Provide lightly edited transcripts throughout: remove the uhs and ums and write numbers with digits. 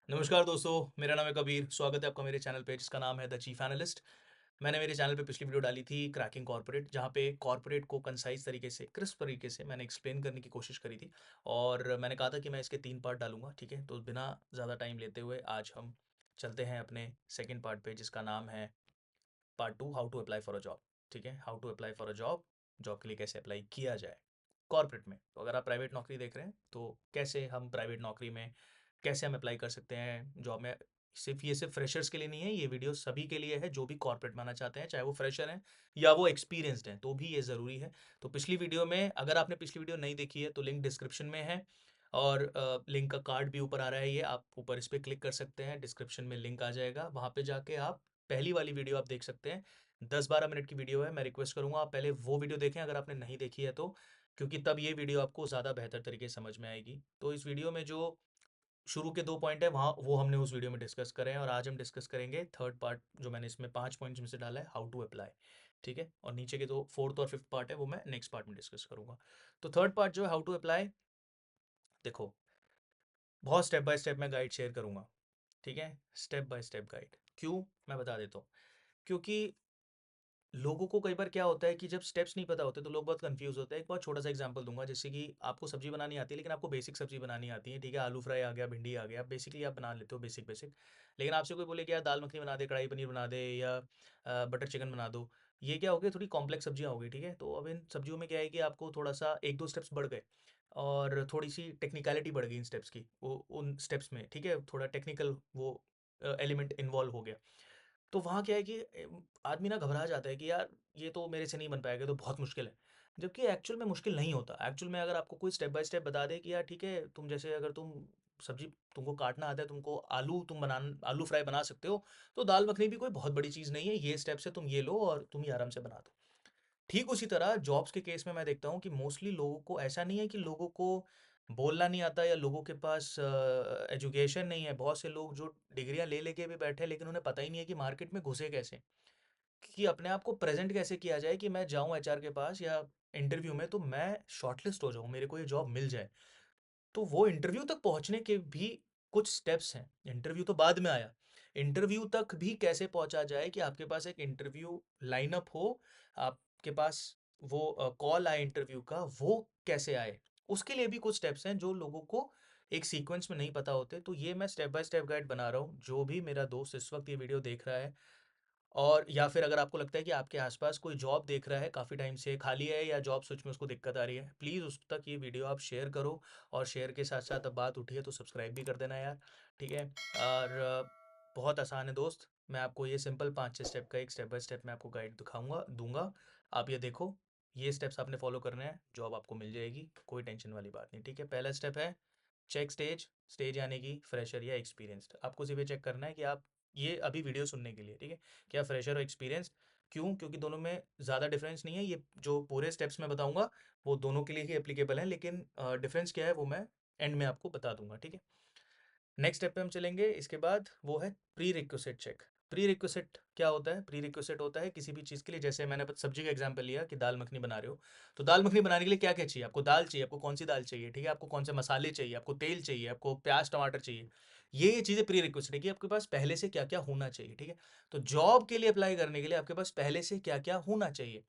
नमस्कार दोस्तों, मेरा नाम है कबीर। स्वागत है आपका मेरे चैनल पे जिसका नाम है द चीफ एनालिस्ट। मैंने मेरे चैनल पे पिछली वीडियो डाली थी क्रैकिंग कॉर्पोरेट, जहाँ पे कॉर्पोरेट को कंसाइज तरीके से, क्रिस्प तरीके से मैंने एक्सप्लेन करने की कोशिश करी थी। और मैंने कहा था कि मैं इसके 3 पार्ट डालूंगा, ठीक है। तो बिना ज़्यादा टाइम लेते हुए आज हम चलते हैं अपने सेकेंड पार्ट पे, जिसका नाम है part 2, how to apply for a job. ठीक है, how to apply for a job, job के लिए कैसे अप्लाई किया जाए कॉर्पोरेट में। तो अगर आप प्राइवेट नौकरी देख रहे हैं तो कैसे हम प्राइवेट नौकरी में कैसे हम अप्लाई कर सकते हैं जॉब में। सिर्फ फ्रेशर्स के लिए नहीं है, ये वीडियो सभी के लिए है जो भी कॉर्पोरेट में आना चाहते हैं, चाहे वो फ्रेशर हैं या वो एक्सपीरियंस्ड हैं, तो भी ये ज़रूरी है। तो पिछली वीडियो में, अगर आपने पिछली वीडियो नहीं देखी है तो लिंक डिस्क्रिप्शन में है, और लिंक का कार्ड भी ऊपर आ रहा है। ये आप ऊपर इस पर क्लिक कर सकते हैं, डिस्क्रिप्शन में लिंक आ जाएगा, वहाँ पे जाके आप पहली वाली वीडियो आप देख सकते हैं। 10-12 मिनट की वीडियो है। मैं रिक्वेस्ट करूंगा आप पहले वो वीडियो देखें अगर आपने नहीं देखी है तो, क्योंकि तब ये वीडियो आपको ज़्यादा बेहतर तरीके से समझ में आएगी। तो इस वीडियो में जो शुरू के 2 पॉइंट है वहाँ वो हमने उस वीडियो में डिस्कस करे हैं, और आज हम डिस्कस करेंगे थर्ड पार्ट, जो मैंने इसमें 5 पॉइंट्स में से डाला है, हाउ टू अप्लाई। ठीक है, और नीचे के 4th और 5th पार्ट है वो मैं नेक्स्ट पार्ट में डिस्कस करूंगा। तो थर्ड पार्ट जो है हाउ टू अप्लाई, देखो, बहुत स्टेप बाय स्टेप मैं गाइड शेयर करूंगा। ठीक है, स्टेप बाय स्टेप गाइड। क्यों, मैं बता देता हूँ। क्योंकि लोगों को कई बार क्या होता है कि जब स्टेप्स नहीं पता होते तो लोग बहुत कंफ्यूज होते हैं। एक बहुत छोटा सा एग्जांपल दूंगा, जैसे कि आपको सब्जी बनानी आती है लेकिन आपको बेसिक सब्जी बनानी आती है, ठीक है। आलू फ्राई आ गया, भिंडी आ गया, बेसिकली आप बना लेते हो बेसिक बेसिक। लेकिन आपसे कोई बोले कि यार दाल मखनी बना दे, कढ़ाई पनीर बना दे, या बटर चिकन बना दो, ये क्या हो गया, थोड़ी कॉम्प्लेक्स सब्जियां हो गई, ठीक है। तो अब इन सब्जियों में क्या है कि आपको थोड़ा सा 1-2 स्टेप्स बढ़ गए, और थोड़ी सी टेक्निकलिटी बढ़ गई इन स्टेप्स की, वो उन स्टेप्स में, ठीक है, थोड़ा टेक्निकल वो एलिमेंट इन्वॉल्व हो गया। तो वहाँ क्या है कि आदमी ना घबरा जाता है कि यार ये तो मेरे से नहीं बन पाएगा, ये तो बहुत मुश्किल है। जबकि एक्चुअल में मुश्किल नहीं होता। एक्चुअल में अगर आपको कोई स्टेप बाय स्टेप बता दे कि यार ठीक है, तुम जैसे अगर तुम सब्जी, तुमको काटना आता है, तुमको आलू फ्राई बना सकते हो, तो दाल मखनी भी कोई बहुत बड़ी चीज़ नहीं है। ये स्टेप्स है, तुम ये लो और तुम ये आराम से बना दो। ठीक उसी तरह जॉब्स के केस में मैं देखता हूँ कि मोस्टली लोगों को ऐसा नहीं है कि लोगों को बोलना नहीं आता या लोगों के पास एजुकेशन नहीं है। बहुत से लोग जो डिग्रियां ले लेके भी बैठे हैं लेकिन उन्हें पता ही नहीं है कि मार्केट में घुसे कैसे, कि अपने आप को प्रेजेंट कैसे किया जाए, कि मैं जाऊं एचआर के पास या इंटरव्यू में तो मैं शॉर्टलिस्ट हो जाऊं, मेरे को ये जॉब मिल जाए। तो वो इंटरव्यू तक पहुंचने के भी कुछ स्टेप्स हैं। इंटरव्यू तो बाद में आया, इंटरव्यू तक भी कैसे पहुंचा जाए कि आपके पास एक इंटरव्यू लाइनअप हो, आपके पास वो कॉल आए इंटरव्यू का, वो कैसे आए, उसके लिए भी कुछ स्टेप्स हैं जो लोगों को एक सीक्वेंस में नहीं पता होते। तो ये मैं स्टेप बाय स्टेप गाइड बना रहा हूँ। जो भी मेरा दोस्त इस वक्त ये वीडियो देख रहा है, और या फिर अगर आपको लगता है कि आपके आसपास कोई जॉब देख रहा है, काफ़ी टाइम से खाली है या जॉब स्विच में उसको दिक्कत आ रही है, प्लीज़ उस तक ये वीडियो आप शेयर करो। और शेयर के साथ साथ अब बात उठी है तो सब्सक्राइब भी कर देना यार, ठीक है। और बहुत आसान है दोस्त, मैं आपको ये सिंपल 5-6 स्टेप का एक स्टेप बाय स्टेप मैं आपको गाइड दिखाऊंगा, दूंगा। आप ये देखो, ये स्टेप्स आपने फॉलो करने हैं, जॉब आपको मिल जाएगी, कोई टेंशन वाली बात नहीं, ठीक है। पहला स्टेप है चेक स्टेज। स्टेज यानी कि फ्रेशर या एक्सपीरियंस्ड। आपको सिर्फ ये चेक करना है कि आप, ये अभी वीडियो सुनने के लिए, ठीक है, क्या फ्रेशर और एक्सपीरियंस्ड। क्यों, क्योंकि दोनों में ज़्यादा डिफरेंस नहीं है। ये जो पूरे स्टेप्स मैं बताऊंगा वो दोनों के लिए ही एप्लीकेबल है, लेकिन डिफरेंस क्या है वो मैं एंड में आपको बता दूंगा, ठीक है। नेक्स्ट स्टेप पे हम चलेंगे, इसके बाद वो है prerequisite check. Prerequisite क्या होता है? प्री रिक्विजिट होता है किसी भी चीज़ के लिए, जैसे मैंने सब्जी का एग्जांपल लिया कि दाल मखनी बना रहे हो, तो दाल मखनी बनाने के लिए क्या क्या चाहिए? आपको दाल चाहिए, आपको कौन सी दाल चाहिए, ठीक है, आपको कौन से मसाले चाहिए, आपको तेल चाहिए, आपको प्याज टमाटर चाहिए। ये चीज़ें प्री रिक्विजिट है कि आपके पास पहले से क्या क्या होना चाहिए, ठीक है। तो जॉब के लिए अप्लाई करने के लिए आपके पास पहले से क्या क्या होना चाहिए।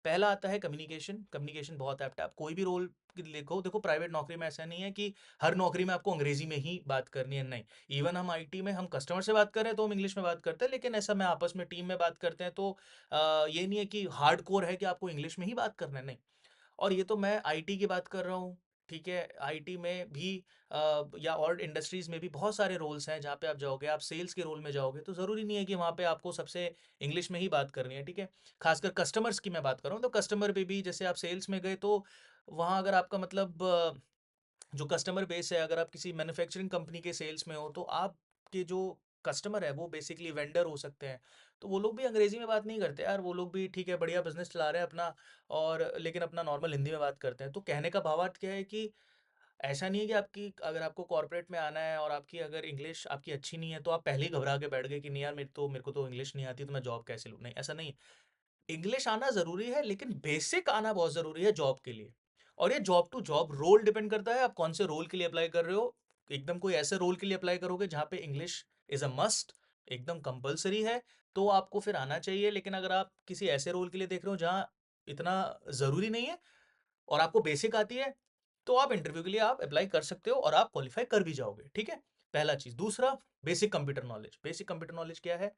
पहला आता है कम्युनिकेशन। कम्युनिकेशन बहुत ऐप्ट है। आप कोई भी रोल देखो, देखो प्राइवेट नौकरी में ऐसा नहीं है कि हर नौकरी में आपको अंग्रेजी में ही बात करनी है, नहीं। इवन हम आईटी में हम कस्टमर से बात कर रहे हैं तो हम इंग्लिश में बात करते हैं, लेकिन ऐसा मैं आपस में टीम में बात करते हैं तो ये नहीं है कि हार्ड कोर है कि आपको इंग्लिश में ही बात करना है, नहीं। और ये तो मैं आईटी की बात कर रहा हूँ, ठीक है। आईटी में भी या और इंडस्ट्रीज में भी बहुत सारे रोल्स हैं जहाँ पे आप जाओगे, आप सेल्स के रोल में जाओगे तो ज़रूरी नहीं है कि वहाँ पे आपको सबसे इंग्लिश में ही बात करनी है, ठीक है। खासकर कस्टमर्स की मैं बात कर रहा हूँ, तो कस्टमर पे भी जैसे आप सेल्स में गए तो वहाँ अगर आपका मतलब जो कस्टमर बेस है, अगर आप किसी मैन्युफैक्चरिंग कंपनी के सेल्स में हो तो आपके जो कस्टमर है वो बेसिकली वेंडर हो सकते हैं। तो वो लोग भी अंग्रेजी में बात नहीं करते यार, वो लोग भी ठीक है, बढ़िया बिजनेस चला रहे हैं अपना, और लेकिन अपना नॉर्मल हिंदी में बात करते हैं। तो कहने का भावार्थ क्या है कि ऐसा नहीं है कि आपकी, अगर आपको कॉर्पोरेट में आना है और आपकी अगर इंग्लिश आपकी अच्छी नहीं है तो आप पहले ही घबरा के बैठ गए कि नहीं यार मेरे को तो इंग्लिश नहीं आती तो मैं जॉब कैसे लूँ, नहीं, ऐसा नहीं है। इंग्लिश आना ज़रूरी है लेकिन बेसिक आना बहुत ज़रूरी है जॉब के लिए। और ये job to job role depend करता है, आप कौन से रोल के लिए अप्लाई कर रहे हो। एकदम कोई ऐसे रोल के लिए अप्लाई करोगे जहाँ पे इंग्लिश इज़ अ मस्ट, एकदम कंपल्सरी है, तो आपको फिर आना चाहिए। लेकिन अगर आप किसी ऐसे रोल के लिए देख रहे हो जहाँ इतना ज़रूरी नहीं है और आपको बेसिक आती है, तो आप इंटरव्यू के लिए आप अप्लाई कर सकते हो और आप क्वालिफाई कर भी जाओगे, ठीक है? पहला चीज़। दूसरा, basic computer knowledge. Basic computer knowledge क्या है?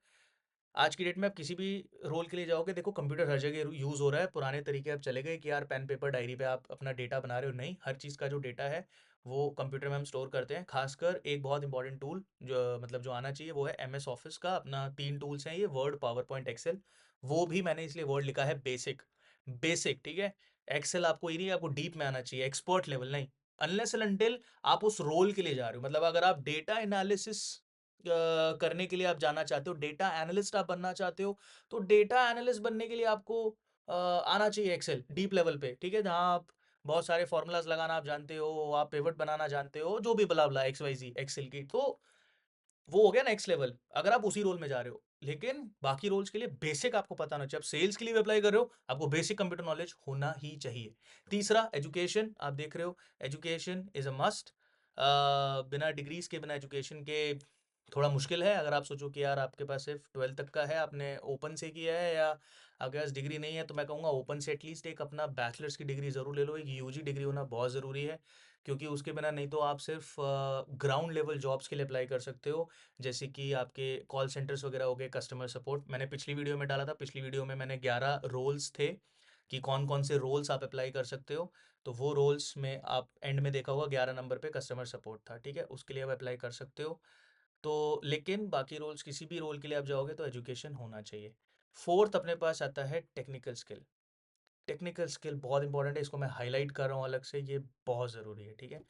आज की डेट में आप किसी भी रोल के लिए जाओगे, देखो कंप्यूटर हर जगह यूज़ हो रहा है। पुराने तरीके अब चले गए कि यार पेन पेपर डायरी पे आप अपना डेटा बना रहे हो, नहीं, हर चीज़ का जो डेटा है वो कंप्यूटर में हम स्टोर करते हैं। खासकर एक बहुत इंपॉर्टेंट टूल जो मतलब जो आना चाहिए वो है एमएस ऑफिस का। अपना 3 टूल्स हैं ये, वर्ड, पावर पॉइंट, एक्सेल। वो भी मैंने इसलिए वर्ड लिखा है बेसिक, बेसिक, ठीक है? एक्सेल आपको ये नहीं, आपको डीप में आना चाहिए, एक्सपर्ट लेवल नहीं। अनलेस एंड अनटिल आप उस रोल के लिए जा रहे हो, मतलब अगर आप डेटा एनालिसिस करने के लिए आप जाना चाहते हो, डेटा एनालिस्ट आप बनना चाहते हो, तो डेटा एनालिस्ट बनने के लिए आपको आना चाहिए एक्सेल डीप लेवल पे, ठीक है? जहाँ आप बहुत सारे फॉर्मूलाज लगाना आप जानते हो, आप पिवट बनाना जानते हो, जो भी बला बला एक्स वाई जी एक्सेल की, तो वो हो गया नेक्स्ट लेवल, अगर आप उसी रोल में जा रहे हो। लेकिन बाकी रोल्स के लिए बेसिक आपको पता होना चाहिए। आप सेल्स के लिए भी अप्लाई कर रहे हो, आपको बेसिक कंप्यूटर नॉलेज होना ही चाहिए। तीसरा, एजुकेशन। आप देख रहे हो, एजुकेशन इज अ मस्ट। बिना डिग्रीज के, बिना एजुकेशन के थोड़ा मुश्किल है। अगर आप सोचो कि यार आपके पास सिर्फ 12th तक का है, आपने ओपन से किया है, या आपके पास डिग्री नहीं है, तो मैं कहूँगा ओपन से एटलीस्ट एक अपना बैचलर्स की डिग्री ज़रूर ले लो। एक यूजी डिग्री होना बहुत ज़रूरी है, क्योंकि उसके बिना नहीं तो आप सिर्फ ग्राउंड लेवल जॉब्स के लिए अप्लाई कर सकते हो, जैसे कि आपके कॉल सेंटर्स वगैरह हो गए, कस्टमर सपोर्ट। मैंने पिछली वीडियो में डाला था, पिछली वीडियो में मैंने 11 रोल्स थे कि कौन कौन से रोल्स आप अप्लाई कर सकते हो। तो वो रोल्स में आप एंड में देखा होगा 11 नंबर पे कस्टमर सपोर्ट था, ठीक है? उसके लिए आप अप्लाई कर सकते हो। तो लेकिन बाकी रोल्स, किसी भी रोल के लिए आप जाओगे तो एजुकेशन होना चाहिए। फोर्थ अपने पास आता है टेक्निकल स्किल। टेक्निकल स्किल बहुत इंपॉर्टेंट है, इसको मैं हाईलाइट कर रहा हूँ अलग से, ये बहुत ज़रूरी है, ठीक है?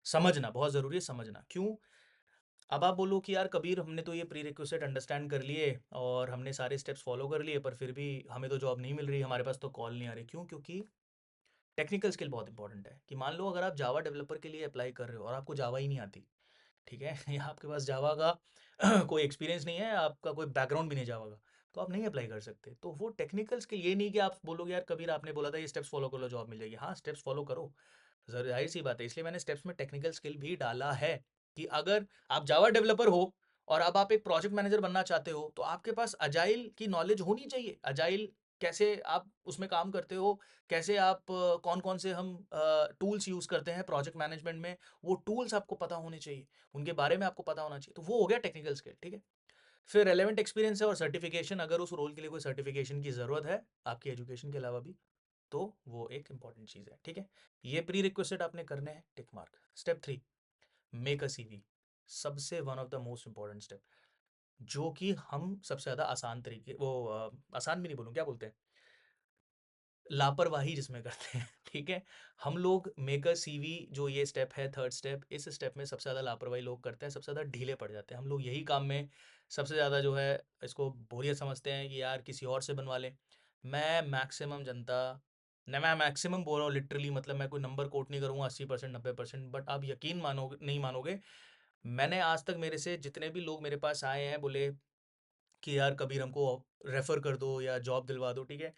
समझना बहुत ज़रूरी है, समझना क्यों। अब आप बोलो कि यार कबीर, हमने तो ये प्री रिक्विजिट अंडरस्टैंड कर लिए और हमने सारे स्टेप्स फॉलो कर लिए, पर फिर भी हमें तो जॉब नहीं मिल रही, हमारे पास तो कॉल नहीं आ रही। क्यों? क्योंकि टेक्निकल स्किल बहुत इंपॉर्टेंट है। कि मान लो अगर आप जावा डेवलपर के लिए अप्लाई कर रहे हो और आपको जावा ही नहीं आती, ठीक है? या आपके पास जावा का कोई एक्सपीरियंस नहीं है, आपका कोई बैकग्राउंड भी नहीं जावा का, तो आप नहीं अप्लाई कर सकते। तो वो टेक्निकल स्किल ये नहीं कि आप बोलोगे यार कबीर आपने बोला था ये स्टेप्स फॉलो कर लो जॉब मिल जाएगी। हाँ, स्टेप्स फॉलो करो, जाहिर सी बात है, इसलिए मैंने स्टेप्स में टेक्निकल स्किल भी डाला है कि अगर आप जावा डेवलपर हो और अब आप एक प्रोजेक्ट मैनेजर बनना चाहते हो, तो आपके पास अजाइल की नॉलेज होनी चाहिए। अजाइल कैसे आप उसमें काम करते हो, कैसे आप कौन कौन से हम टूल्स यूज़ करते हैं प्रोजेक्ट मैनेजमेंट में, वो टूल्स आपको पता होने चाहिए, उनके बारे में आपको पता होना चाहिए। तो वो हो गया टेक्निकल स्किल, ठीक है? फिर रेलेवेंट एक्सपीरियंस है और सर्टिफिकेशन, अगर उस रोल के लिए कोई सर्टिफिकेशन की ज़रूरत है आपकी एजुकेशन के अलावा भी, तो वो एक इंपॉर्टेंट चीज़ है, ठीक है? ये प्री रिक्वेस्ट आपने करने हैं, tick mark. Step 3, make a CV. सबसे one of the most important step, जो कि हम सबसे ज़्यादा आसान तरीके वो आसान भी नहीं बोलूँ, क्या बोलते हैं, लापरवाही जिसमें करते हैं, ठीक है? हम लोग मेक अ सीवी, जो ये स्टेप है, थर्ड स्टेप, इस स्टेप में सबसे ज़्यादा लापरवाही लोग करते हैं, सबसे ज़्यादा ढीले पड़ जाते हैं। हम लोग यही काम में सबसे ज़्यादा जो है इसको बोरियत समझते हैं कि यार किसी और से बनवा लें। मैं मैक्सिमम जनता, न मैं मैक्सिमम बोल रहा हूँ लिटरली, मतलब मैं कोई नंबर कोट नहीं करूँगा 80% 90%, बट आप यकीन मानोगे नहीं मानोगे, मैंने आज तक, मेरे से जितने भी लोग मेरे पास आए हैं बोले कि यार कबीर हमको रेफ़र कर दो या जॉब दिलवा दो, ठीक है?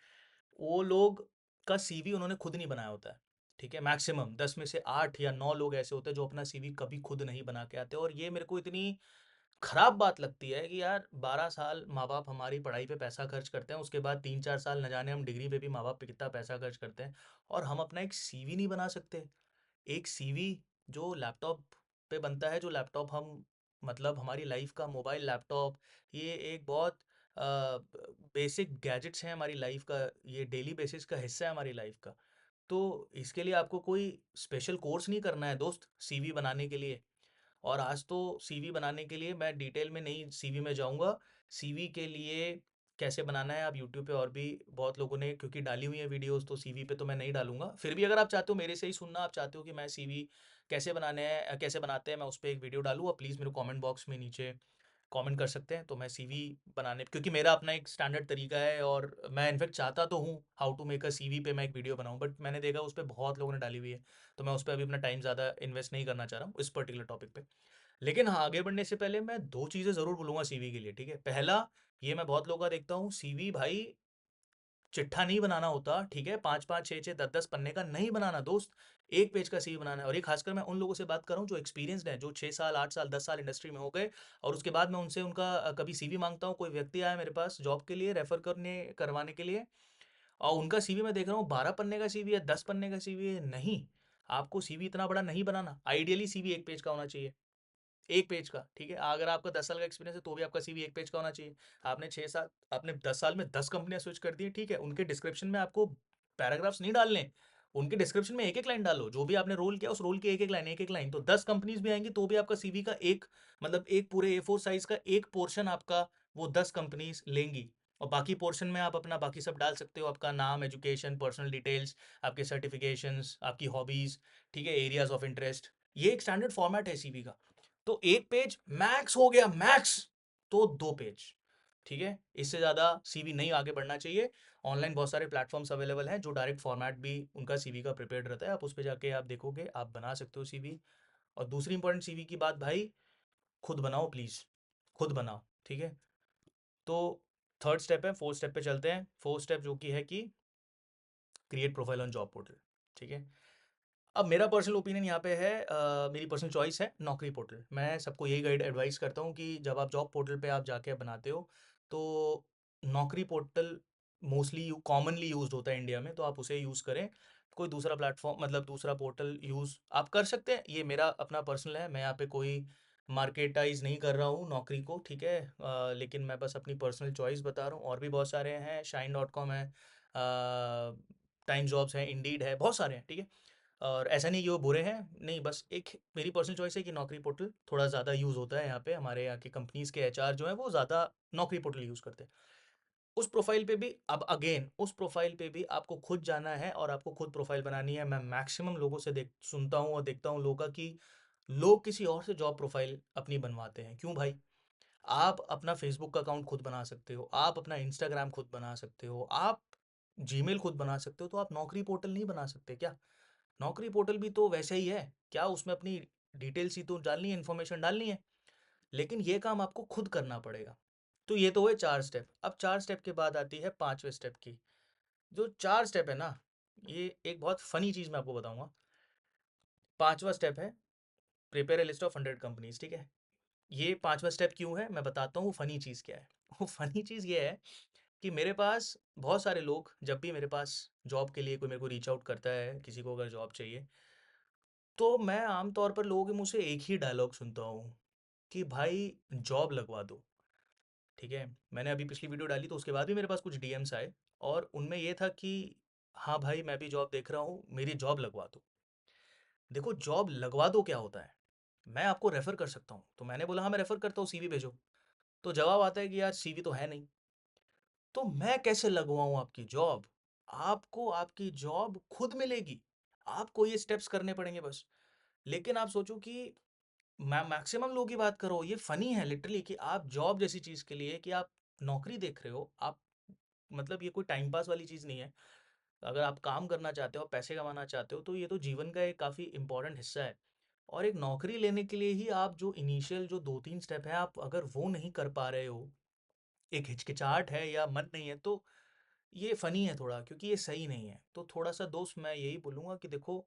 वो लोग का सीवी उन्होंने खुद नहीं बनाया होता है, ठीक है? मैक्सिमम 10 में से 8 या 9 लोग ऐसे होते हैं जो अपना सीवी कभी खुद नहीं बना के आते, और ये मेरे को इतनी खराब बात लगती है कि यार 12 साल माँ-बाप हमारी पढ़ाई पे पैसा खर्च करते हैं, उसके बाद 3-4 साल न जाने हम डिग्री पे भी माँ-बाप पे कितना पैसा खर्च करते हैं, और हम अपना एक सीवी नहीं बना सकते। एक सीवी जो लैपटॉप पे बनता है, जो लैपटॉप हम, मतलब हमारी लाइफ का मोबाइल, लैपटॉप, ये एक बहुत बेसिक गैजेट्स हैं हमारी लाइफ का, ये डेली बेसिस का हिस्सा है हमारी लाइफ का। तो इसके लिए आपको कोई स्पेशल कोर्स नहीं करना है दोस्त सीवी बनाने के लिए। और आज तो सीवी बनाने के लिए मैं डिटेल में नहीं सीवी में जाऊँगा। सीवी के लिए कैसे बनाना है आप यूट्यूब पे और भी बहुत लोगों ने क्योंकि डाली हुई है वीडियोज़, तो सीवी पे तो मैं नहीं डालूँगा। फिर भी अगर आप चाहते हो मेरे से ही सुनना, आप चाहते हो कि मैं सीवी कैसे बनाने हैं, कैसे बनाते हैं, मैं उस पे एक वीडियो डालूँ, आप प्लीज़ मेरे को कमेंट बॉक्स में नीचे कमेंट कर सकते हैं। तो मैं सीवी बनाने, क्योंकि मेरा अपना एक स्टैंडर्ड तरीका है, और मैं इनफैक्ट चाहता तो हूँ how to make a CV पे मैं एक वीडियो बनाऊँ, बट मैंने देखा उस पे बहुत लोगों ने डाली हुई है, तो मैं उस पे अभी अपना टाइम ज़्यादा इन्वेस्ट नहीं करना चाह रहा हूँ इस पर्टिकुलर टॉपिक पे। लेकिन हाँ, आगे बढ़ने से पहले मैं 2 चीज़ें ज़रूर बोलूँगा सीवी के लिए, ठीक है? पहला, ये मैं बहुत लोगों का देखता हूँ, सीवी भाई चिट्ठा नहीं बनाना होता, ठीक है? 5-5, 6-6, 10-10 पन्ने का नहीं बनाना दोस्त, 1 पेज का सीवी बनाना है। और ये खासकर मैं उन लोगों से बात कर रहा हूँ जो एक्सपीरियंस्ड हैं, जो 6 साल, 8 साल, 10 साल इंडस्ट्री में हो गए और उसके बाद मैं उनसे उनका कभी सीवी माँगता हूँ, कोई व्यक्ति आया मेरे पास जॉब के लिए रेफ़र करवाने के लिए और उनका सीवी मैं देख रहा हूँ 12 पन्ने का सीवी है, 10 पन्ने का सीवी है, नहीं, आपको सीवी इतना बड़ा नहीं बनाना। आइडियली सीवी 1 पेज का होना चाहिए। 1 पेज का, ठीक है? अगर आपका 10 साल का एक्सपीरियंस है तो भी आपका सीवी 1 पेज का होना चाहिए। आपने 6 साल आपने 10 साल में 10 कंपनियाँ स्विच कर दी हैं, ठीक है? उनके डिस्क्रिप्शन में आपको पैराग्राफ्स नहीं डालने, उनके डिस्क्रिप्शन में एक-एक लाइन डालो। जो भी आपने रोल किया उस रोल की एक-एक लाइन, एक-एक लाइन। तो 10 कंपनीज़ भी आएँगी तो भी आपका सीवी का एक मतलब एक पूरे A4 साइज़ का एक पोर्शन आपका वो 10 कंपनीज़ लेंगी और बाकी पोर्शन में आप अपना बाकी सब डाल सकते हो। आपका नाम, एजुकेशन, पर्सनल डिटेल्स, आपके सर्टिफिकेशंस, आपकी हॉबीज़, ठीक है? Areas of interest. ये एक स्टैंडर्ड फॉर्मेट है सीवी का। तो 1 पेज मैक्स हो गया, मैक्स तो 2 पेज, ठीक है? इससे ज़्यादा सीवी नहीं आगे बढ़ना चाहिए। ऑनलाइन बहुत सारे प्लेटफ़ॉर्म्स अवेलेबल हैं जो डायरेक्ट फॉर्मेट भी उनका सीवी का प्रिपेयर्ड रहता है। आप उस पे जाके आप देखोगे, आप बना सकते हो सीवी। और दूसरी इंपॉर्टेंट सीवी की बात भाई, खुद बनाओ प्लीज़, खुद बनाओ, ठीक है? तो 3rd स्टेप है, 4th स्टेप पे चलते हैं। 4th स्टेप जो कि है कि create profile on job portal, ठीक है? अब मेरा पर्सनल ओपिनियन यहाँ पे है मेरी पर्सनल चॉइस है नौकरी पोर्टल। मैं सबको यही गाइड एडवाइस करता हूँ कि जब आप जॉब पोर्टल पे आप जाके बनाते हो तो नौकरी पोर्टल मोस्टली कॉमनली यूज्ड होता है इंडिया में, तो आप उसे यूज़ करें। कोई दूसरा प्लेटफॉर्म मतलब दूसरा पोर्टल यूज़ आप कर सकते हैं, ये मेरा अपना पर्सनल है। मैं यहाँ पे कोई मार्केटाइज नहीं कर रहा हूँ नौकरी को, ठीक है? लेकिन मैं बस अपनी पर्सनल चॉइस बता रहा हूँ। और भी बहुत सारे हैं, shine.com है, टाइम जॉब्स है, इंडीड है, बहुत सारे हैं, ठीक है? और ऐसा नहीं कि वो बुरे हैं, नहीं, बस एक मेरी पर्सनल चॉइस है कि नौकरी पोर्टल थोड़ा ज़्यादा यूज़ होता है यहाँ पे। हमारे यहाँ की कंपनीज़ के एचआर जो हैं वो ज़्यादा नौकरी पोर्टल यूज़ करते हैं। उस प्रोफ़ाइल पे भी अब अगेन उस प्रोफ़ाइल पे भी आपको खुद जाना है और आपको खुद प्रोफ़ाइल बनानी है। मैं मैक्सिमम लोगों से सुनता हूँ और देखता हूँ लोगों का कि लोग किसी और से जॉब प्रोफ़ाइल अपनी बनवाते हैं। क्यों भाई? आप अपना फ़ेसबुक का अकाउंट खुद बना सकते हो, आप अपना इंस्टाग्राम खुद बना सकते हो, आप जीमेल खुद बना सकते हो, तो आप नौकरी पोर्टल नहीं बना सकते क्या? नौकरी पोर्टल भी तो वैसे ही है, क्या उसमें अपनी डिटेल्स ही तो डालनी है, इन्फॉर्मेशन डालनी है, लेकिन ये काम आपको खुद करना पड़ेगा। तो ये तो हुए 4 स्टेप। अब 4 स्टेप के बाद आती है 5वें स्टेप की। जो 4 स्टेप है ना, ये एक बहुत फ़नी चीज़ मैं आपको बताऊँगा। 5वां स्टेप है prepare a list of 100 companies, ठीक है? ये 5वां स्टेप क्यों है, मैं बताता हूँ वो फ़नी चीज़ क्या है। वो फ़नी चीज़ ये है कि मेरे पास बहुत सारे लोग जब भी मेरे पास जॉब के लिए कोई मेरे को रीच आउट करता है, किसी को अगर जॉब चाहिए, तो मैं आम तौर पर लोगों के मुँह से एक ही डायलॉग सुनता हूँ कि भाई जॉब लगवा दो, ठीक है? मैंने अभी पिछली वीडियो डाली तो उसके बाद भी मेरे पास कुछ डीएम्स आए और उनमें ये था कि हाँ भाई मैं भी जॉब देख रहा हूँ, मेरी जॉब लगवा दो। देखो जॉब लगवा दो क्या होता है? मैं आपको रेफ़र कर सकता हूँ, तो मैंने बोला हाँ मैं रेफ़र करता हूँ, सीवी भेजो। तो जवाब आता है कि यार सीवी तो है नहीं। तो मैं कैसे लगवाऊँ आपकी जॉब? आपको आपकी जॉब खुद मिलेगी। आपको ये स्टेप्स करने पड़ेंगे बस। लेकिन आप सोचो कि मैं मैक्सिमम लोगों की बात कर रहा हूँ, ये फ़नी है लिटरली कि आप जॉब जैसी चीज़ के लिए कि आप नौकरी देख रहे हो, आप मतलब ये कोई टाइम पास वाली चीज़ नहीं है। अगर आप काम करना चाहते हो, पैसे कमाना चाहते हो, तो ये तो जीवन का एक काफ़ी इम्पोर्टेंट हिस्सा है। और एक नौकरी लेने के लिए ही आप जो इनिशियल जो 2-3 स्टेप हैं, आप अगर वो नहीं कर पा रहे हो, एक हिचकिचाहट है या मन नहीं है, तो ये फ़नी है थोड़ा क्योंकि ये सही नहीं है। तो थोड़ा-सा दोस्त मैं यही बोलूँगा कि देखो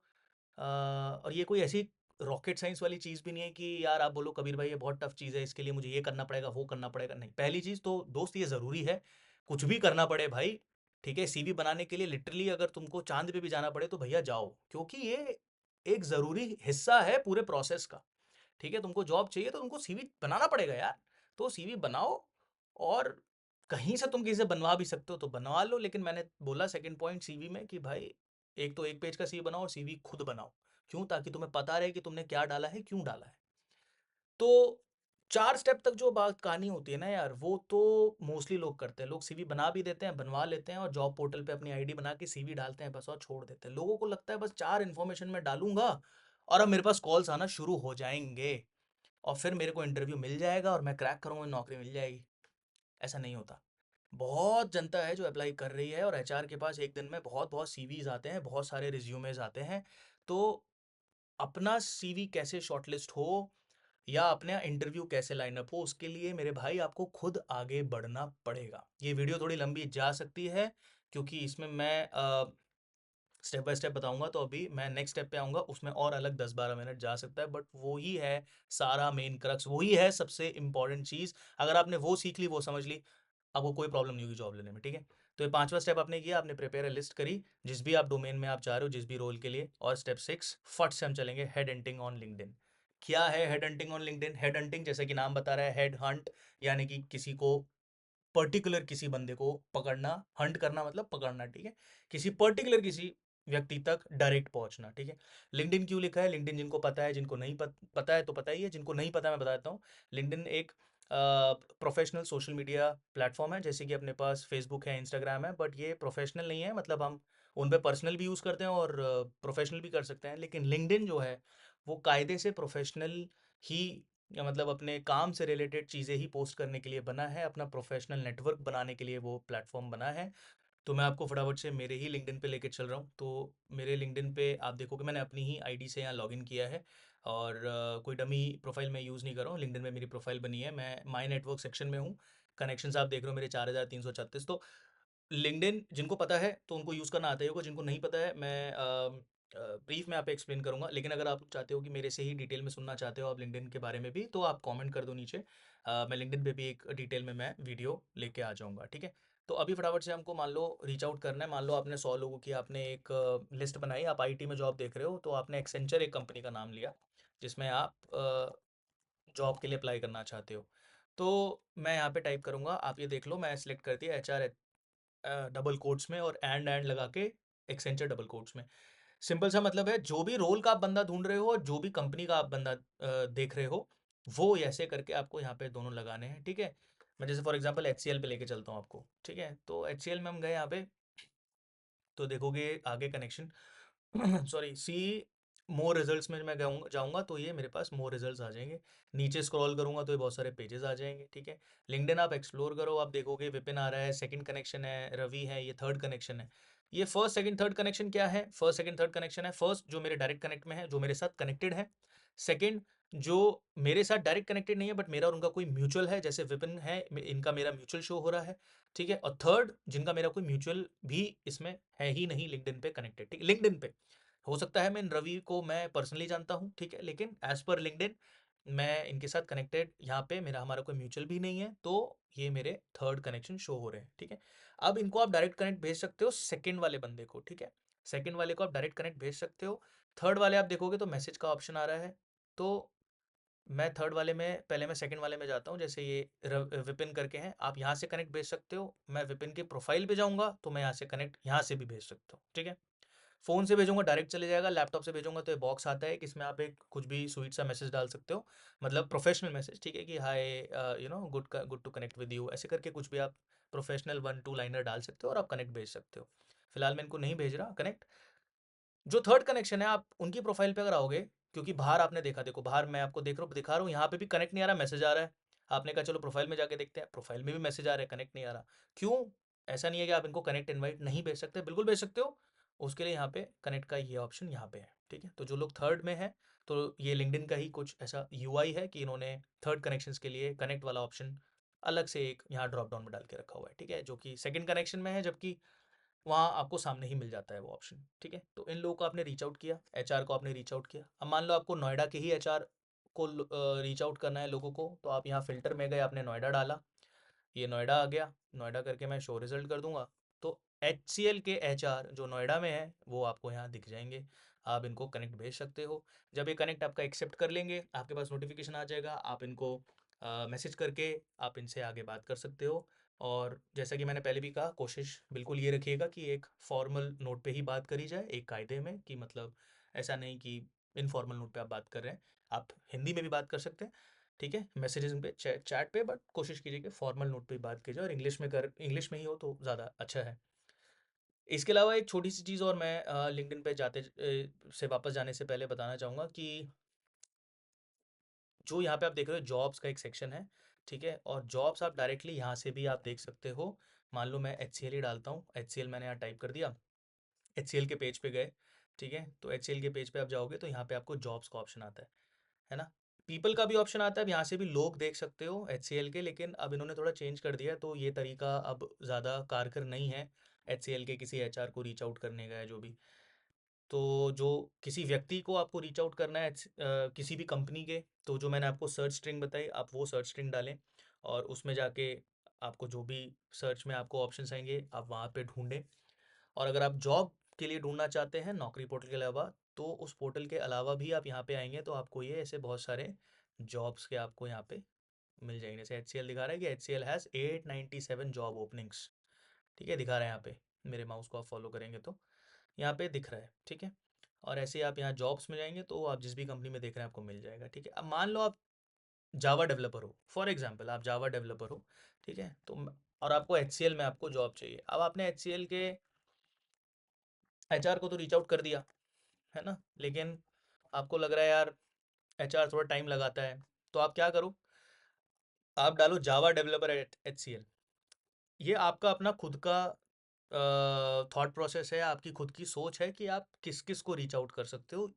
और ये कोई ऐसी रॉकेट साइंस वाली चीज़ भी नहीं है कि यार आप बोलो कबीर भाई ये बहुत टफ चीज़ है, इसके लिए मुझे ये करना पड़ेगा, वो करना पड़ेगा। नहीं, पहली चीज़ तो दोस्त ये ज़रूरी है, कुछ भी करना पड़े भाई, ठीक है? सीवी बनाने के लिए लिटरली अगर तुमको चाँद पे भी जाना पड़े तो भैया जाओ, क्योंकि ये एक ज़रूरी हिस्सा है पूरे प्रोसेस का, ठीक है? तुमको जॉब चाहिए तो तुमको सीवी बनाना पड़ेगा यार। तो सीवी बनाओ और कहीं से तुम किसी से बनवा भी सकते हो तो बनवा लो, लेकिन मैंने बोला सेकंड पॉइंट सीवी में कि भाई एक तो 1 पेज का सीवी बनाओ और सीवी खुद बनाओ। क्यों? ताकि तुम्हें पता रहे कि तुमने क्या डाला है, क्यों डाला है। तो 4 स्टेप तक जो बात कहानी होती है ना यार, वो तो मोस्टली लोग करते हैं। लोग सीवी बना भी देते हैं, बनवा लेते हैं और जॉब पोर्टल पे अपनी आईडी बना के सीवी डालते हैं बस और छोड़ देते हैं। लोगों को लगता है बस 4 इन्फॉर्मेशन मैं डालूँगा और अब मेरे पास कॉल्स आना शुरू हो जाएँगे और फिर मेरे को इंटरव्यू मिल जाएगा और मैं क्रैक करूँगा, नौकरी मिल जाएगी। ऐसा नहीं होता। बहुत जनता है जो अप्लाई कर रही है और एचआर के पास एक दिन में बहुत-बहुत सीवीज़ आते हैं, बहुत सारे रिज़्यूमेज़ आते हैं। तो अपना सीवी कैसे शॉर्टलिस्ट हो या अपना इंटरव्यू कैसे लाइन अप हो, उसके लिए मेरे भाई आपको खुद आगे बढ़ना पड़ेगा। ये वीडियो थोड़ी लंबी जा सकती है, क्योंकि इसमें मैं स्टेप बाय स्टेप बताऊंगा, तो अभी मैं नेक्स्ट स्टेप पे आऊंगा, उसमें और अलग 10-12 मिनट जा सकता है, बट वो ही है सारा मेन क्रक्स, वही है सबसे इंपॉर्टेंट चीज़। अगर आपने वो सीख ली, वो समझ ली, आपको कोई प्रॉब्लम नहीं होगी जॉब लेने में, ठीक है। तो ये पांचवा स्टेप आपने किया, आपने प्रिपेयर अ लिस्ट करी जिस भी आप डोमेन में आप चाह रहे हो, जिस भी रोल के लिए। और स्टेप 6 फट से हम चलेंगे, हेड हंटिंग ऑन लिंक्डइन। क्या है head hunting on LinkedIn? Head hunting जैसे कि नाम बता रहा है, हेड हंट, यानी कि किसी को पर्टिकुलर किसी बंदे को पकड़ना, हंट करना मतलब पकड़ना, ठीक है। किसी पर्टिकुलर किसी व्यक्ति तक डायरेक्ट पहुंचना, ठीक है। लिंक्डइन क्यों लिखा है? लिंक्डइन जिनको पता है, जिनको नहीं पता है तो पता ही है, जिनको नहीं पता मैं बता देता हूँ। लिंक्डइन एक प्रोफेशनल सोशल मीडिया प्लेटफॉर्म है, जैसे कि अपने पास फेसबुक है, इंस्टाग्राम है, बट ये प्रोफेशनल नहीं है, मतलब हम उन पे पर्सनल भी यूज़ करते हैं और प्रोफेशनल भी कर सकते हैं। लेकिन लिंक्डइन जो है वो कायदे से प्रोफेशनल ही, या मतलब अपने काम से रिलेटेड चीज़ें ही पोस्ट करने के लिए बना है, अपना प्रोफेशनल नेटवर्क बनाने के लिए वो प्लेटफॉर्म बना है। तो मैं आपको फटाफट से मेरे ही लिंक्डइन पे लेके चल रहा हूँ। तो मेरे लिंक्डइन पे आप देखोगे मैंने अपनी ही आईडी से यहाँ लॉगिन किया है, और कोई डमी प्रोफाइल मैं यूज़ नहीं कर रहा हूँ। लिंक्डइन में मेरी प्रोफाइल बनी है, मैं माई नेटवर्क सेक्शन में हूँ। कनेक्शंस आप देख रहे हो मेरे 4336। तो लिंक्डइन जिनको पता है तो उनको यूज़ करना आता ही होगा, जिनको नहीं पता है मैं ब्रीफ में यहाँ पे एक्सप्लेन करूँगा। लेकिन अगर आप चाहते हो कि मेरे से ही डिटेल में सुनना चाहते हो आप लिंक्डइन के बारे में भी, तो आप कमेंट कर दो नीचे। मैं लिंक्डइन पे भी एक डिटेल में मैं वीडियो लेके आ जाऊँगा, ठीक है। तो अभी फटाफट से हमको मान लो रीच आउट करना है। मान लो आपने 100 लोगों की आपने एक लिस्ट बनाई, आप आईटी में जॉब देख रहे हो, तो आपने एक्सेंचर एक कंपनी का नाम लिया जिसमें आप जॉब के लिए अप्लाई करना चाहते हो। तो मैं यहाँ पे टाइप करूँगा, आप ये देख लो, मैं सेलेक्ट कर दिया HR डबल कोट्स में, और एंड लगा के एक्सेंचर डबल कोट्स में। सिंपल सा मतलब है, जो भी रोल का आप बंदा ढूंढ रहे हो और जो भी कंपनी का आप बंदा देख रहे हो, वो ऐसे करके आपको यहाँ पे दोनों लगाने हैं, ठीक है। मैं जैसे फॉर एग्जांपल HCL पे लेके चलता हूँ आपको, ठीक है। तो HCL में हम गए यहाँ पे, तो देखोगे आगे कनेक्शन सॉरी, सी मोर रिजल्ट्स में मैं जाऊंगा तो ये मेरे पास मोर रिजल्ट्स आ जाएंगे। नीचे स्क्रॉल करूंगा तो ये बहुत सारे पेजेस आ जाएंगे, ठीक है। लिंक्डइन आप एक्सप्लोर करो, आप देखोगे विपिन आ रहा है, सेकंड कनेक्शन है, रवि है, ये थर्ड कनेक्शन है। ये फर्स्ट सेकंड थर्ड कनेक्शन क्या है? फर्स्ट सेकंड थर्ड कनेक्शन है, फर्स्ट जो मेरे डायरेक्ट कनेक्ट में है, जो मेरे साथ कनेक्टेड है। सेकंड जो मेरे साथ डायरेक्ट कनेक्टेड नहीं है, बट मेरा और उनका कोई म्यूचुअल है, जैसे विपिन है, इनका मेरा म्यूचुअल शो हो रहा है, ठीक है। और थर्ड जिनका मेरा कोई म्यूचुअल भी इसमें है ही नहीं लिंक्डइन पे कनेक्टेड, ठीक है। लिंक्डइन पे हो सकता है मैं इन रवि को मैं पर्सनली जानता हूँ, ठीक है, लेकिन एज पर लिंक्डइन मैं इनके साथ कनेक्टेड, यहाँ पे मेरा हमारा कोई म्यूचुअल भी नहीं है, तो ये मेरे थर्ड कनेक्शन शो हो रहे हैं, ठीक है। अब इनको आप डायरेक्ट कनेक्ट भेज सकते हो सेकंड वाले बंदे को, ठीक है। सेकंड वाले को आप डायरेक्ट कनेक्ट भेज सकते हो। थर्ड वाले आप देखोगे तो मैसेज का ऑप्शन आ रहा है। तो मैं थर्ड वाले में, पहले मैं सेकंड वाले में जाता हूँ, जैसे ये विपिन करके हैं, आप यहाँ से कनेक्ट भेज सकते हो। मैं विपिन के प्रोफाइल पे जाऊँगा तो मैं यहाँ से कनेक्ट यहाँ से भी भेज सकता हूँ, ठीक है। फ़ोन से भेजूँगा डायरेक्ट चले जाएगा, लैपटॉप से भेजूँगा तो ये बॉक्स आता है कि इसमें आप एक कुछ भी स्वीट सा मैसेज डाल सकते हो, मतलब प्रोफेशनल मैसेज, ठीक है, कि hi good to connect with you, ऐसे करके कुछ भी आप प्रोफेशनल 1-2 लाइनर डाल सकते हो और आप कनेक्ट भेज सकते हो। फिलहाल मैं इनको नहीं भेज रहा कनेक्ट। जो थर्ड कनेक्शन है, आप उनकी प्रोफाइल पे अगर आओगे, क्योंकि बाहर आपने देखा, देखो बाहर मैं आपको दिखा रहा हूँ, यहाँ पे भी कनेक्ट नहीं आ रहा, मैसेज आ रहा है। आपने कहा चलो प्रोफाइल में जाके देखते हैं, प्रोफाइल में भी मैसेज आ रहा है, कनेक्ट नहीं आ रहा। क्यों? ऐसा नहीं है कि आप इनको कनेक्ट इनवाइट नहीं भेज सकते, बिल्कुल भेज सकते हो। उसके लिए यहाँ पे कनेक्ट का ये ऑप्शन यहाँ पे है, ठीक है। तो जो लोग थर्ड में है, तो ये लिंक्डइन का ही कुछ ऐसा यूआई है कि इन्होंने थर्ड कनेक्शंस के लिए कनेक्ट वाला ऑप्शन अलग से एक यहाँ ड्रॉप डाउन में डाल के रखा हुआ है, ठीक है, जो कि सेकंड कनेक्शन में है, जबकि वहाँ आपको सामने ही मिल जाता है वो ऑप्शन, ठीक है। तो इन लोगों को आपने रीच आउट किया, एचआर को आपने रीच आउट किया। अब मान लो आपको नोएडा के ही एचआर को रीच आउट करना है लोगों को, तो आप यहाँ फिल्टर में गए, आपने नोएडा डाला, ये नोएडा आ गया। नोएडा करके मैं शो रिजल्ट कर दूंगा, तो HCL के HR जो नोएडा में है वो आपको यहाँ दिख जाएंगे। आप इनको कनेक्ट भेज सकते हो। जब ये कनेक्ट आपका एक्सेप्ट कर लेंगे, आपके पास नोटिफिकेशन आ जाएगा, आप इनको मैसेज करके आप इनसे आगे बात कर सकते हो। और जैसा कि मैंने पहले भी कहा, कोशिश बिल्कुल ये रखिएगा कि एक फॉर्मल नोट पे ही बात करी जाए, एक कायदे में, कि मतलब ऐसा नहीं कि इनफॉर्मल नोट पे आप बात कर रहे हैं। आप हिंदी में भी बात कर सकते हैं, ठीक है, मैसेजेस पे, चैट पे, बट कोशिश कीजिए कि फॉर्मल नोट पे ही बात कीजिए, और इंग्लिश में ही हो तो ज़्यादा अच्छा है। इसके अलावा एक छोटी सी चीज़ और मैं लिंक्डइन पे से वापस जाने से पहले बताना चाहूँगा कि जो यहाँ पे आप देख रहे हो जॉब्स का एक सेक्शन है, ठीक है, और जॉब्स आप डायरेक्टली यहाँ से भी आप देख सकते हो। मान लो मैं HCL ही डालता हूँ, HCL मैंने यहाँ टाइप कर दिया, HCL के पेज पे गए, ठीक है। तो HCL के पेज पे आप जाओगे तो यहाँ पे आपको जॉब्स का ऑप्शन आता है ना। पीपल का भी ऑप्शन आता है, अब यहाँ से भी लोग देख सकते हो HCL के, लेकिन अब इन्होंने थोड़ा चेंज कर दिया है, तो ये तरीका अब ज़्यादा कारगर नहीं है। एचसीएल के किसी एचआर को रीच आउट करने का है जो भी। तो जो किसी व्यक्ति को आपको रीच आउट करना है किसी भी कंपनी के, तो जो मैंने आपको सर्च स्ट्रिंग बताई, आप वो सर्च स्ट्रिंग डालें और उसमें जाके आपको जो भी सर्च में आपको ऑप्शंस आएंगे आप वहाँ पे ढूंढें। और अगर आप जॉब के लिए ढूंढना चाहते हैं नौकरी पोर्टल के अलावा, तो उस पोर्टल के अलावा भी आप यहाँ पे आएंगे तो आपको ये ऐसे बहुत सारे जॉब्स के आपको यहाँ पे मिल जाएंगे। जैसे एच रहा है कि एच हैज़ 897 जॉब ओपनिंग्स, ठीक है, दिखा रहा है यहाँ पे। मेरे माउस को आप फॉलो करेंगे तो यहाँ पे दिख रहा है, ठीक है। और ऐसे ही आप यहाँ जॉब्स में जाएंगे तो आप जिस भी कंपनी में देख रहे हैं आपको मिल जाएगा, ठीक है। अब मान लो आप जावा डेवलपर हो, फॉर एग्जांपल आप जावा डेवलपर हो, ठीक है। तो और आपको एच में आपको जॉब चाहिए। अब आपने एच के एचआर को तो रीच आउट कर दिया, है ना, लेकिन आपको लग रहा है यार एचआर थोड़ा टाइम लगाता है, तो आप क्या करो, आप डालो जावा डेवलपर एट एच। ये आपका अपना खुद का थॉट प्रोसेस है, आपकी खुद की सोच है कि आप किस किस को रीच आउट कर सकते हो।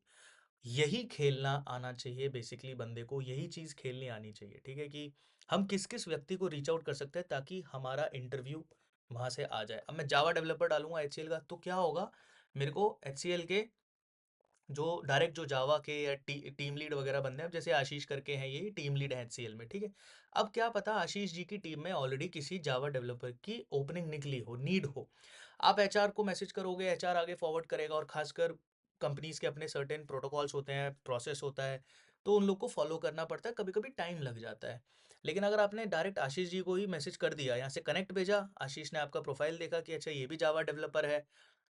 यही खेलना आना चाहिए बेसिकली बंदे को, यही चीज़ खेलनी आनी चाहिए, ठीक है, कि हम किस किस व्यक्ति को रीच आउट कर सकते हैं ताकि हमारा इंटरव्यू वहाँ से आ जाए। अब मैं जावा डेवलपर डालूंगा एच का, तो क्या होगा, मेरे को एच के जो डायरेक्ट जो जावा के या टीम लीड वगैरह बंदे हैं, अब जैसे आशीष करके हैं, ये टीम लीड है एचसीएल में, ठीक है। अब क्या पता आशीष जी की टीम में ऑलरेडी किसी जावा डेवलपर की ओपनिंग निकली हो, नीड हो। आप एचआर को मैसेज करोगे, एचआर आगे फॉरवर्ड करेगा, और खासकर कंपनीज के अपने सर्टेन प्रोटोकॉल्स होते हैं, प्रोसेस होता है, तो उन लोग को फॉलो करना पड़ता है, कभी कभी टाइम लग जाता है। लेकिन अगर आपने डायरेक्ट आशीष जी को ही मैसेज कर दिया, यहाँ से कनेक्ट भेजा, आशीष ने आपका प्रोफाइल देखा कि अच्छा ये भी जावा डेवलपर है,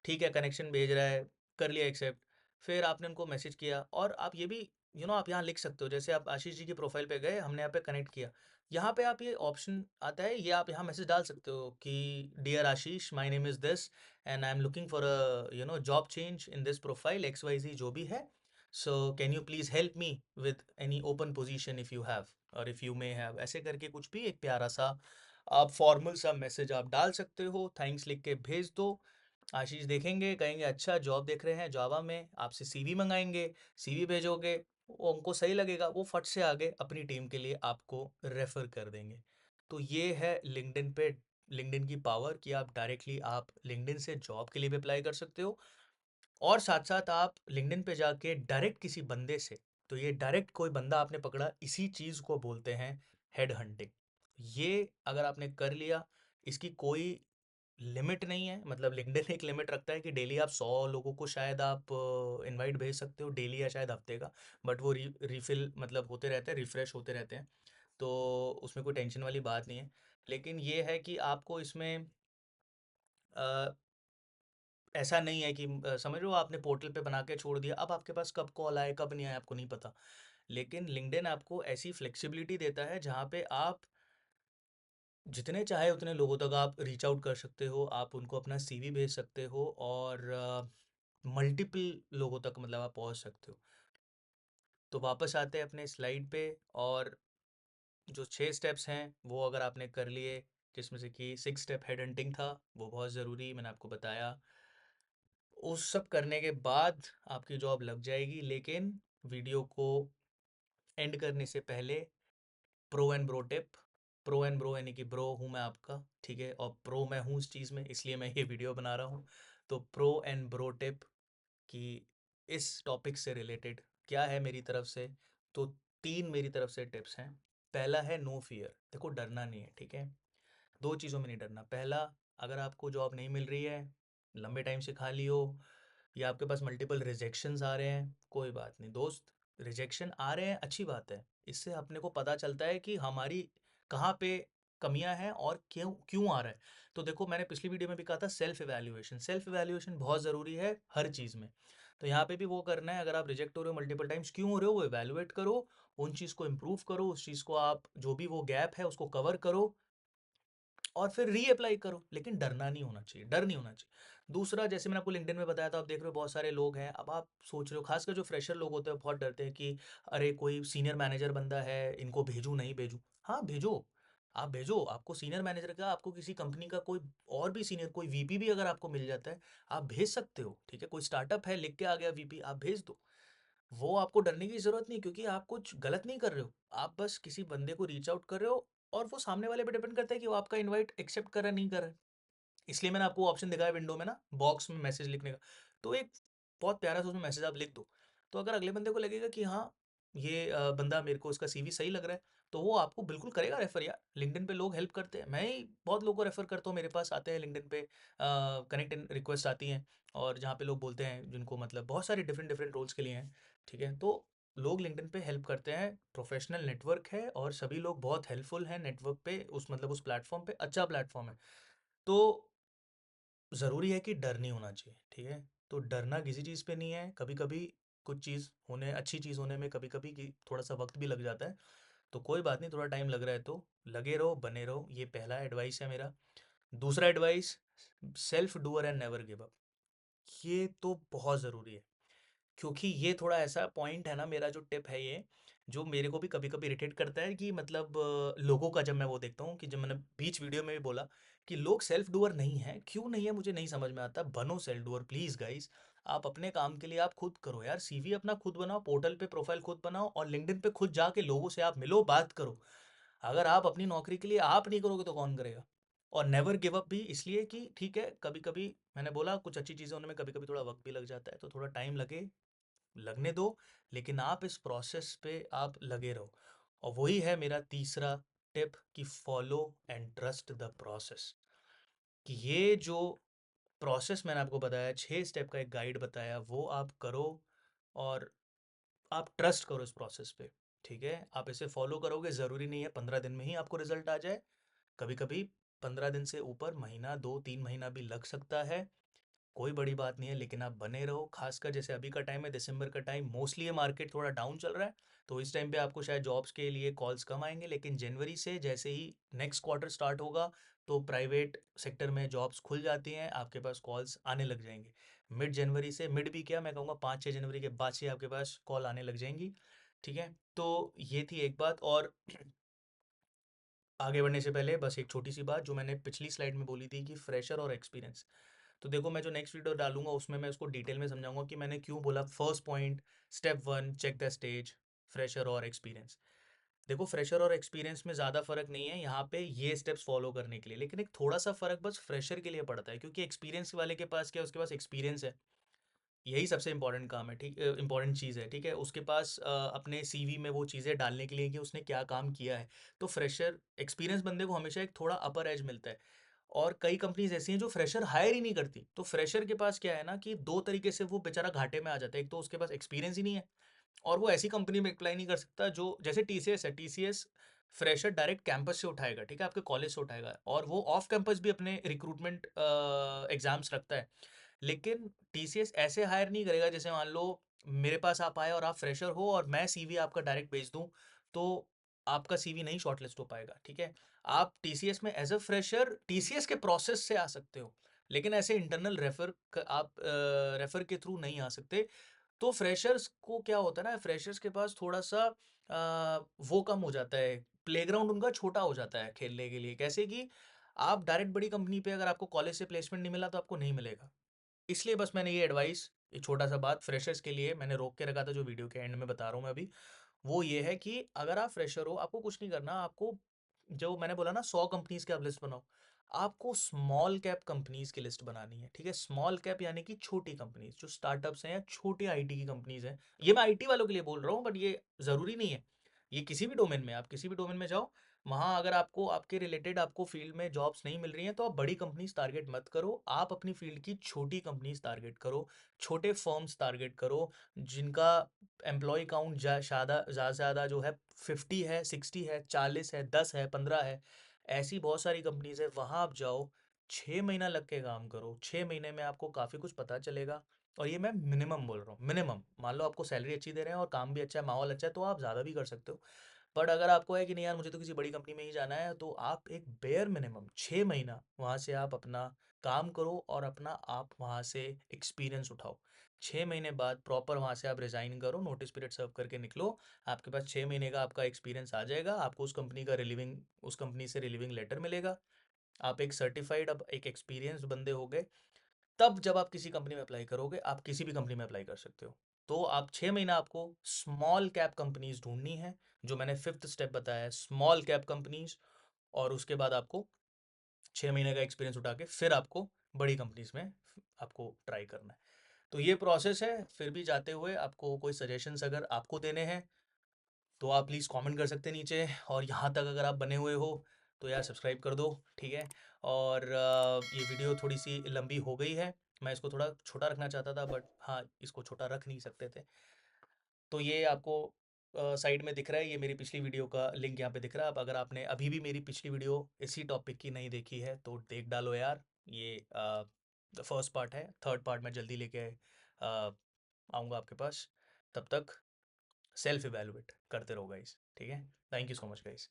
ठीक है, कनेक्शन भेज रहा है, कर लिया एक्सेप्ट। फिर आपने उनको मैसेज किया, और आप ये भी आप यहाँ लिख सकते हो, जैसे आप आशीष जी की प्रोफाइल पे गए, हमने यहाँ पे कनेक्ट किया, यहाँ पे आप ये ऑप्शन आता है, ये आप यहाँ मैसेज डाल सकते हो कि dear Ashish, my name is this and I am looking for a job change in this profile X Y Z जो भी है, so can you please help me with any open position if you have, और if you may have, ऐसे करके कुछ भी एक प्यारा सा आप फॉर्मल सा मैसेज आप डाल सकते हो, थैंक्स लिख के भेज दो। आशीष देखेंगे, कहेंगे अच्छा जॉब देख रहे हैं जावा में, आपसे सीवी मंगाएंगे, सीवी भेजोगे, वो उनको सही लगेगा, वो फट से आगे अपनी टीम के लिए आपको रेफर कर देंगे। तो ये है लिंक्डइन पे, लिंक्डइन की पावर, कि आप डायरेक्टली आप लिंक्डइन से जॉब के लिए भी अप्लाई कर सकते हो, और साथ साथ आप लिंक्डइन पे जाके डायरेक्ट किसी बंदे से, तो ये डायरेक्ट कोई बंदा आपने पकड़ा, इसी चीज़ को बोलते हैं हेड हंटिंग। ये अगर आपने कर लिया, इसकी कोई लिमिट नहीं है, मतलब लिंक्डइन एक लिमिट रखता है कि डेली आप 100 लोगों को शायद आप इनवाइट भेज सकते हो डेली, या शायद हफ्ते का, बट वो रिफिल मतलब होते रहते हैं, रिफ्रेश होते रहते हैं, तो उसमें कोई टेंशन वाली बात नहीं है। लेकिन ये है कि आपको इसमें अ, ऐसा नहीं है कि समझ रहे हो, आपने पोर्टल पे बना के छोड़ दिया, अब आपके पास कब कॉल आए कब नहीं आए आपको नहीं पता। लेकिन लिंक्डइन आपको ऐसी फ्लेक्सिबिलिटी देता है जहाँ पे आप जितने चाहे उतने लोगों तक आप रीच आउट कर सकते हो, आप उनको अपना सीवी भेज सकते हो, और मल्टीपल लोगों तक मतलब आप पहुंच सकते हो। तो वापस आते हैं अपने स्लाइड पे, और जो 6 स्टेप्स हैं वो अगर आपने कर लिए, जिसमें से कि 6 स्टेप हेड हंटिंग था, वो बहुत ज़रूरी मैंने आपको बताया, उस सब करने के बाद आपकी जॉब लग जाएगी। लेकिन वीडियो को एंड करने से पहले pro and bro tip, pro and bro यानी कि ब्रो हूँ मैं आपका, ठीक है, और प्रो मैं हूँ इस चीज़ में, इसलिए मैं ये वीडियो बना रहा हूँ। तो प्रो एंड ब्रो टिप कि इस टॉपिक से रिलेटेड क्या है मेरी तरफ से, तो 3 मेरी तरफ से टिप्स हैं। पहला है नो फियर, देखो डरना नहीं है, ठीक है, 2 चीज़ों में नहीं डरना। पहला, अगर आपको जॉब नहीं मिल रही है, लंबे टाइम से खाली हो, या आपके पास मल्टीपल रिजेक्शंस आ रहे हैं, कोई बात नहीं दोस्त, रिजेक्शन आ रहे हैं अच्छी बात है, इससे अपने को पता चलता है कि हमारी कहाँ पे कमियां हैं और क्यों क्यों आ रहा है। तो देखो मैंने पिछली वीडियो में भी कहा था, सेल्फ इवैल्यूएशन बहुत ज़रूरी है हर चीज़ में। तो यहाँ पे भी वो करना है, अगर आप रिजेक्ट हो रहे हो मल्टीपल टाइम्स, क्यों हो रहे हो वो इवैल्यूएट करो, उन चीज़ को इम्प्रूव करो, उस चीज़ को आप जो भी वो गैप है उसको कवर करो, और फिर रीअप्लाई करो। लेकिन डरना नहीं होना चाहिए, डर नहीं होना चाहिए। दूसरा, जैसे मैंने आपको लिंक्डइन में बताया था, आप देख रहे हो बहुत सारे लोग हैं, अब आप सोच रहे हो, खासकर जो फ्रेशर लोग होते हैं बहुत डरते हैं कि अरे कोई सीनियर मैनेजर बंदा है, इनको भेजूँ नहीं भेजूँ। हाँ भेजो, आप भेजो, आपको सीनियर मैनेजर का, आपको किसी कंपनी का कोई और भी सीनियर, कोई वीपी भी अगर आपको मिल जाता है, आप भेज सकते हो, ठीक है, कोई स्टार्टअप है लिख के आ गया वीपी, आप भेज दो। वो आपको डरने की ज़रूरत नहीं, क्योंकि आप कुछ गलत नहीं कर रहे हो, आप बस किसी बंदे को रीच आउट कर रहे हो, और वो सामने वाले पे डिपेंड करता है कि वो आपका इनवाइट एक्सेप्ट कर रहा है नहीं कर रहा है। इसलिए मैंने आपको ऑप्शन दिखाया विंडो में ना, बॉक्स में मैसेज लिखने का। तो एक बहुत प्यारा सा उसमें मैसेज आप लिख दो। तो अगर अगले बंदे को लगेगा कि हाँ, ये बंदा, मेरे को उसका सीवी सही लग रहा है, तो वो आपको बिल्कुल करेगा रेफर यार। लिंक्डइन पे लोग हेल्प करते हैं, मैं ही बहुत लोगों को रेफर करता हूँ, मेरे पास आते हैं लिंक्डइन पे कनेक्ट रिक्वेस्ट आती हैं, और जहाँ पे लोग बोलते हैं जिनको मतलब बहुत सारे डिफरेंट डिफरेंट रोल्स के लिए हैं, ठीक है। तो लोग लिंक्डइन पे हेल्प करते हैं, प्रोफेशनल नेटवर्क है और सभी लोग बहुत हेल्पफुल हैं नेटवर्क पे, उस मतलब उस प्लेटफॉर्म पे, अच्छा प्लेटफॉर्म है। तो ज़रूरी है कि डर नहीं होना चाहिए, ठीक है? तो डरना किसी चीज़ पे नहीं है, कभी-कभी कुछ चीज़ होने, अच्छी चीज़ होने में कभी-कभी कि थोड़ा-सा वक़्त भी लग जाता है, तो कोई बात नहीं, थोड़ा टाइम लग रहा है तो लगे रहो, बने रहो, ये पहला एडवाइस है मेरा। दूसरा advice, self doer and never give up. ये तो बहुत ज़रूरी है। क्योंकि ये थोड़ा ऐसा पॉइंट है ना, मेरा जो टिप है ये, जो मेरे को भी कभी कभी इरिटेट करता है कि मतलब लोगों का, जब मैं वो देखता हूँ कि जब मैंने बीच वीडियो में भी बोला कि लोग सेल्फ डूअर नहीं है, क्यों नहीं है मुझे नहीं समझ में आता। बनो सेल्फ डूअर प्लीज गाइस। आप अपने काम के लिए आप खुद करो यार, सीवी अपना खुद बनाओ, पोर्टल पे प्रोफाइल खुद बनाओ, और लिंक्डइन पे खुद जाके लोगों से आप मिलो, बात करो। अगर आप अपनी नौकरी के लिए आप नहीं करोगे तो कौन करेगा। और नेवर गिव अप भी इसलिए कि ठीक है, कभी कभी मैंने बोला कुछ अच्छी चीज़ें होने में कभी कभी थोड़ा वक्त भी लग जाता है, तो थोड़ा टाइम लगे, लगने दो, लेकिन आप इस प्रोसेस पे आप लगे रहो। और वही है मेरा तीसरा टिप कि follow and trust the process. कि ये जो प्रोसेस मैंने आपको बताया, 6 स्टेप का एक गाइड बताया, वो आप करो, और आप ट्रस्ट करो इस प्रोसेस पे, ठीक है। आप इसे फॉलो करोगे, ज़रूरी नहीं है 15 दिन में ही आपको रिजल्ट आ जाए, कभी कभी 15 दिन से ऊपर, महीना, 2-3 महीना भी लग सकता है। कोई बड़ी बात नहीं है, लेकिन आप बने रहो। खासकर जैसे अभी का टाइम है, दिसंबर का टाइम, मोस्टली ये मार्केट थोड़ा डाउन चल रहा है, तो इस टाइम पे आपको शायद जॉब्स के लिए कॉल्स कम आएंगे, लेकिन जनवरी से जैसे ही नेक्स्ट क्वार्टर स्टार्ट होगा, तो प्राइवेट सेक्टर में जॉब्स खुल जाती हैं, आपके पास कॉल्स आने लग जाएंगे। मिड जनवरी से, मिड भी क्या, मैं कहूँगा 5-6 जनवरी के बाद से आपके पास कॉल आने लग जाएंगी, ठीक है। तो ये थी एक बात। और आगे बढ़ने से पहले बस एक छोटी सी बात, जो मैंने पिछली स्लाइड में बोली थी कि फ्रेशर और एक्सपीरियंस। तो देखो, मैं जो नेक्स्ट वीडियो डालूंगा उसमें मैं उसको डिटेल में समझाऊंगा कि मैंने क्यों बोला first point, step 1 check the stage, fresher और एक्सपीरियंस। देखो, फ्रेशर और एक्सपीरियंस में ज़्यादा फर्क नहीं है यहाँ पे ये स्टेप्स फॉलो करने के लिए, लेकिन एक थोड़ा सा फर्क बस फ्रेशर के लिए पड़ता है, क्योंकि एक्सपीरियंस वाले के पास क्या है, उसके पास एक्सपीरियंस है, यही सबसे इंपॉर्टेंट काम है, ठीक, इंपॉर्टेंट चीज़ है, ठीक है। उसके पास अपने सीवी में वो चीज़ें डालने के लिए कि उसने क्या काम किया है। तो फ्रेशर, एक्सपीरियंस बंदे को हमेशा एक थोड़ा अपर एज मिलता है। और कई कंपनीज ऐसी हैं जो फ्रेशर हायर ही नहीं करती, तो फ्रेशर के पास क्या है ना कि दो तरीके से वो बेचारा घाटे में आ जाता है। एक तो उसके पास एक्सपीरियंस ही नहीं है, और वो ऐसी कंपनी में अप्लाई नहीं कर सकता जो, जैसे टीसीएस है, टीसीएस फ्रेशर डायरेक्ट कैंपस से उठाएगा, ठीक है, आपके कॉलेज से उठाएगा, और वो ऑफ कैंपस भी अपने रिक्रूटमेंट एग्जाम्स रखता है। लेकिन टीसीएस ऐसे हायर नहीं करेगा, जैसे मान लो मेरे पास आप आए और आप फ्रेशर हो और मैं सीवी आपका डायरेक्ट भेज दूं, तो आपका सीवी नहीं शॉर्टलिस्ट हो पाएगा, ठीक है। आप टीसीएस में एज अ फ्रेशर टीसीएस के प्रोसेस से आ सकते हो, लेकिन ऐसे इंटरनल आप रेफर के थ्रू नहीं आ सकते। तो फ्रेशर्स को क्या होता है ना, फ्रेशर्स के पास थोड़ा सा वो कम हो जाता है, प्लेग्राउंड उनका छोटा हो जाता है खेलने के लिए। कैसे कि आप डायरेक्ट बड़ी कंपनी पे, अगर आपको कॉलेज से प्लेसमेंट नहीं मिला तो आपको नहीं मिलेगा। इसलिए बस मैंने ये एडवाइस, ये छोटा सा बात फ्रेशर्स के लिए मैंने रोक के रखा था, जो वीडियो के एंड में बता रहा हूँ मैं अभी, वो ये है कि अगर आप फ्रेशर हो, आपको कुछ नहीं करना। आपको, जो मैंने बोला ना, 100 कंपनीज की आप लिस्ट बनाओ, आपको स्मॉल कैप कंपनीज की लिस्ट बनानी है, ठीक है। स्मॉल कैप यानी कि छोटी कंपनीज, जो स्टार्टअप्स हैं या छोटे आईटी की कंपनीज हैं। ये मैं आईटी वालों के लिए बोल रहा हूँ, बट ये ज़रूरी नहीं है, ये किसी भी डोमेन में, आप किसी भी डोमेन में जाओ, वहाँ अगर आपको आपके रिलेटेड आपको फील्ड में जॉब्स नहीं मिल रही हैं, तो आप बड़ी कंपनीज टारगेट मत करो, आप अपनी फील्ड की छोटी कंपनीज टारगेट करो, छोटे फर्म्स टारगेट करो, जिनका एम्प्लॉय काउंट ज़्यादा से ज़्यादा जो है 50 है, 60 है, 40 है, 10 है, 15 है। ऐसी बहुत सारी कंपनीज है, वहाँ आप जाओ, 6 महीना लग के काम करो, 6 महीने में आपको काफ़ी कुछ पता चलेगा। और ये मैं मिनिमम बोल रहा हूँ, मिनिमम। मान लो आपको सैलरी अच्छी दे रहे हैं और काम भी अच्छा है, माहौल अच्छा है, तो आप ज़्यादा भी कर सकते हो। बट अगर आपको है कि नहीं यार, मुझे तो किसी बड़ी कंपनी में ही जाना है, तो आप एक बेयर मिनिमम 6 महीना वहाँ से आप अपना काम करो, और अपना आप वहाँ से एक्सपीरियंस उठाओ। 6 महीने बाद प्रॉपर वहाँ से आप रिजाइन करो, नोटिस पीरियड सर्व करके निकलो, आपके पास 6 महीने का आपका एक्सपीरियंस आ जाएगा, आपको उस कंपनी का रिलीविंग, उस कंपनी से रिलीविंग लेटर मिलेगा, आप एक सर्टिफाइड, अब एक एक्सपीरियंस बंदे हो गए। तब जब आप किसी कंपनी में अप्लाई करोगे, आप किसी भी कंपनी में अप्लाई कर सकते हो। तो आप 6 महीना आपको स्मॉल कैप कंपनीज ढूंढनी है, जो मैंने फिफ्थ स्टेप बताया है, स्मॉल कैप कंपनीज। और उसके बाद आपको 6 महीने का एक्सपीरियंस उठा के फिर आपको बड़ी कंपनीज़ में आपको ट्राई करना है। तो ये प्रोसेस है, फिर भी जाते हुए आपको कोई सजेशंस अगर आपको देने हैं, तो आप प्लीज़ कमेंट कर सकते हैं नीचे, और यहाँ तक अगर आप बने हुए हो, तो यार सब्सक्राइब कर दो, ठीक है? और ये वीडियो थोड़ी-सी लंबी हो गई है, मैं इसको थोड़ा छोटा रखना चाहता था, बट हाँ, इसको छोटा रख नहीं सकते थे। तो ये आपको साइड में दिख रहा है, ये मेरी पिछली वीडियो का लिंक यहाँ पे दिख रहा है। अब अगर आपने अभी भी मेरी पिछली वीडियो इसी टॉपिक की नहीं देखी है, तो देख डालो यार। ये फर्स्ट पार्ट है, थर्ड पार्ट मैं जल्दी लेके आऊँगा आपके पास। तब तक सेल्फ इवैल्यूएट करते रहो गाइस, ठीक है? Thank you so much guys.